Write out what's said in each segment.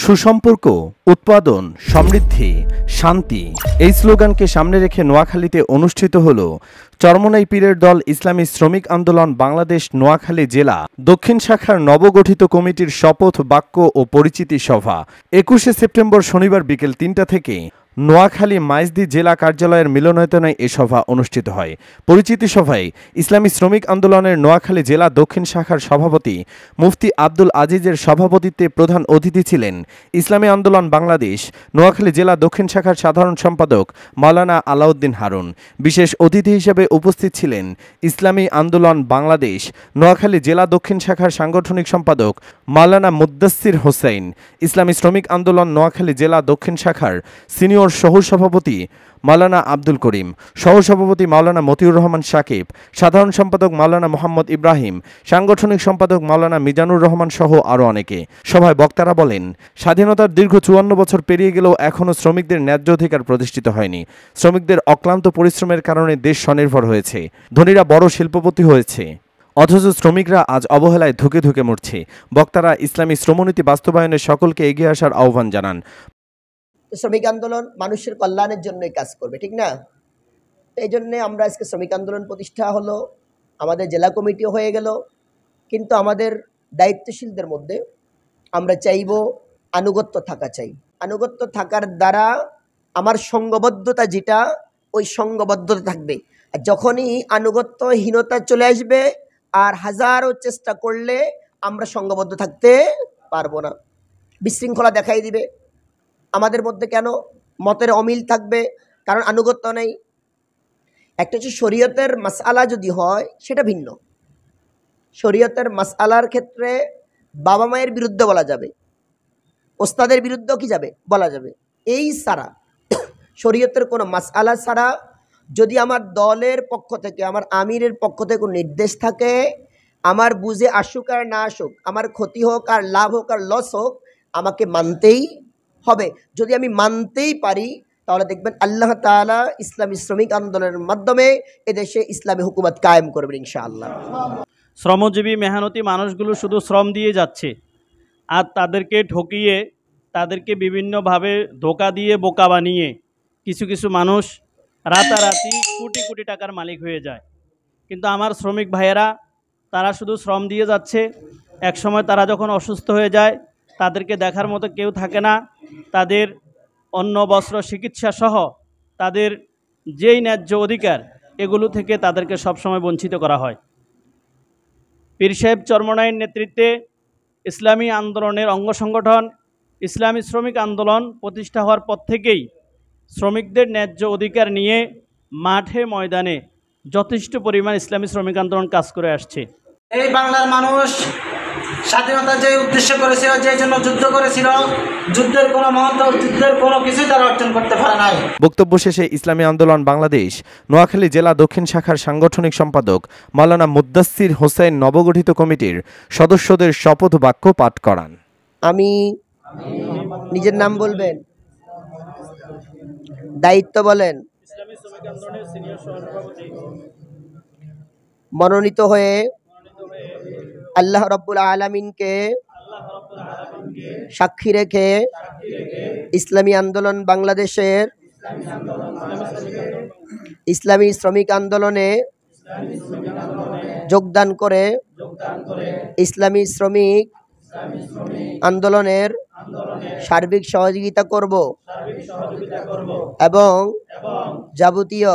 সুসম্পর্ক, উৎপাদন, সমৃদ্ধি, শান্তি এই স্লোগানকে সামনে রেখে নোয়াখালীতে অনুষ্ঠিত হল চরমোনাই পীরের দল ইসলামী শ্রমিক আন্দোলন বাংলাদেশ নোয়াখালী জেলা দক্ষিণ শাখার নবগঠিত কমিটির শপথ বাক্য ও পরিচিতি সভা। 21শে সেপ্টেম্বর শনিবার বিকেল ৩টা থেকে নোয়াখালী মাইজদি জেলা কার্যালয়ের মিলনায়তনে এ সভা অনুষ্ঠিত হয়। পরিচিতি সভায় ইসলামী শ্রমিক আন্দোলনের নোয়াখালী জেলা দক্ষিণ শাখার সভাপতি মুফতি আব্দুল আজিজের সভাপতিত্বে প্রধান অতিথি ছিলেন ইসলামী আন্দোলন বাংলাদেশ নোয়াখালী জেলা দক্ষিণ শাখার সাধারণ সম্পাদক মাওলানা আলাউদ্দিন হারুন। বিশেষ অতিথি হিসেবে উপস্থিত ছিলেন ইসলামী আন্দোলন বাংলাদেশ নোয়াখালী জেলা দক্ষিণ শাখার সাংগঠনিক সম্পাদক মাওলানা মুদ্দাসির হোসেন, ইসলামী শ্রমিক আন্দোলন নোয়াখালী জেলা দক্ষিণ শাখার সিনিয়র সহ-সভাপতি মাওলানা আব্দুল করিম, সহ-সভাপতি মাওলানা মতিউর রহমান সাকিব, সাধারণ সম্পাদক মাওলানা মোহাম্মদ ইব্রাহিম, সাংগঠনিক সম্পাদক মাওলানা মিজানুর রহমান সহ আরও অনেকে। সভায় বক্তারা বলেন, স্বাধীনতার দীর্ঘ 54 বছর পেরিয়ে গেলেও এখনও শ্রমিকদের ন্যায্য অধিকার প্রতিষ্ঠিত হয়নি। শ্রমিকদের অক্লান্ত পরিশ্রমের কারণে দেশ স্বনির্ভর হয়েছে, ধনীরা বড় শিল্পপতি হয়েছে, অথচ শ্রমিকরা আজ অবহেলায় ধুকে ধুকে মরছে। বক্তারা ইসলামী শ্রমনীতি বাস্তবায়নে সকলকে এগিয়ে আসার আহ্বান জানান। শ্রমিক আন্দোলন মানুষের কল্যাণের জন্যই কাজ করবে, ঠিক না? এই জন্যে আমরা আজকে শ্রমিক আন্দোলন প্রতিষ্ঠা হলো, আমাদের জেলা কমিটিও হয়ে গেল। কিন্তু আমাদের দায়িত্বশীলদের মধ্যে আমরা চাইব আনুগত্য থাকা চাই। আনুগত্য থাকার দ্বারা আমার সঙ্গবদ্ধতা যেটা, ওই সঙ্গবদ্ধতা থাকবে। আর যখনই আনুগত্যহীনতা চলে আসবে আর হাজারো চেষ্টা করলে আমরা সঙ্গবদ্ধ থাকতে পারবো না, বিশৃঙ্খলা দেখাই দিবে। আমাদের মধ্যে কেন মতের অমিল থাকবে? কারণ আনুগত্য নেই। একটা হচ্ছে শরীয়তের মাসআলা যদি হয় সেটা ভিন্ন। শরীয়তের মাসআলার ক্ষেত্রে বাবা মায়ের বিরুদ্ধে বলা যাবে, ওস্তাদের বিরুদ্ধেও কি যাবে বলা যাবে। এই ছাড়া শরীয়তের কোনো মাসআলা ছাড়া যদি আমার দলের পক্ষ থেকে, আমার আমিরের পক্ষ থেকে কোনো নির্দেশ থাকে, আমার বুঝে আসুক আর না আসুক, আমার ক্ষতি হোক আর লাভ হোক আর লস হোক, আমাকে মানতেই হবে। যদি আমি মানতেই পারি তাহলে দেখবেন আল্লাহ তাআলা ইসলামী শ্রমিক আন্দোলনের মাধ্যমে এদেশে ইসলামী হুকুমত কায়েম করবেন ইনশাআল্লাহ। শ্রমজীবী মেহনতি মানুষগুলো শুধু শ্রম দিয়ে যাচ্ছে, আর তাদেরকে ঠকিয়ে, তাদেরকে বিভিন্নভাবে ধোকা দিয়ে বোকা বানিয়ে কিছু কিছু মানুষ রাতারাতি কোটি কোটি টাকার মালিক হয়ে যায়। কিন্তু আমার শ্রমিক ভাইয়েরা তারা শুধু শ্রম দিয়ে যাচ্ছে, একসময় তারা যখন অসুস্থ হয়ে যায় তাদেরকে দেখার মতো কেউ থাকে না। তাদের অন্ন বস্ত্র চিকিৎসা সহ তাদের যেই ন্যায্য অধিকার, এগুলো থেকে তাদেরকে সবসময় বঞ্চিত করা হয়। পীর সাহেব চরমোনাইয়ের নেতৃত্বে ইসলামী আন্দোলনের অঙ্গ সংগঠন ইসলামী শ্রমিক আন্দোলন প্রতিষ্ঠা হওয়ার পর থেকেই শ্রমিকদের ন্যায্য অধিকার নিয়ে মাঠে ময়দানে যথেষ্ট পরিমাণ ইসলামী শ্রমিক আন্দোলন কাজ করে আসছে। এই বাংলার মানুষ স্বাধীনতা যে উদ্দেশ্য করেছিল, যে জন্য যুদ্ধ করেছিল, যুদ্ধের কোনো মহত্ব, যুদ্ধের কোনো কিছুই তারা অর্জন করতে পারে নাই। বক্তব্য শেষে ইসলামী আন্দোলন বাংলাদেশ নোয়াখালী জেলা দক্ষিণ শাখার সাংগঠনিক সম্পাদক মাওলানা মুদ্দাসির হোসেন নবগঠিত কমিটির সদস্যদের শপথ বাক্য পাঠ করান। আমি নিজের নাম বলবেন, দায়িত্ব বলেন। ইসলামী শ্রমিক আন্দোলনের সিনিয়র সভাপতি মনোনীত হয়ে আল্লাহ রাব্বুল আলামিনকে সাক্ষী রেখে ইসলামী আন্দোলন বাংলাদেশের ইসলামী শ্রমিক আন্দোলনে যোগদান করে ইসলামী শ্রমিক আন্দোলনের সার্বিক সহযোগিতা করব এবং যাবতীয়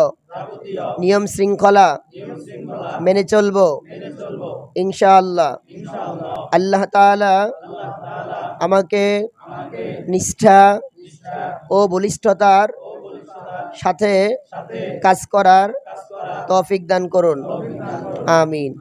নিয়ম শৃঙ্খলা মেনে চলব ইনশাআল্লাহ। আল্লাহ তাআলা আমাকে নিষ্ঠা ও বলিষ্ঠতার সাথে কাজ করার তৌফিক দান করুন, আমিন।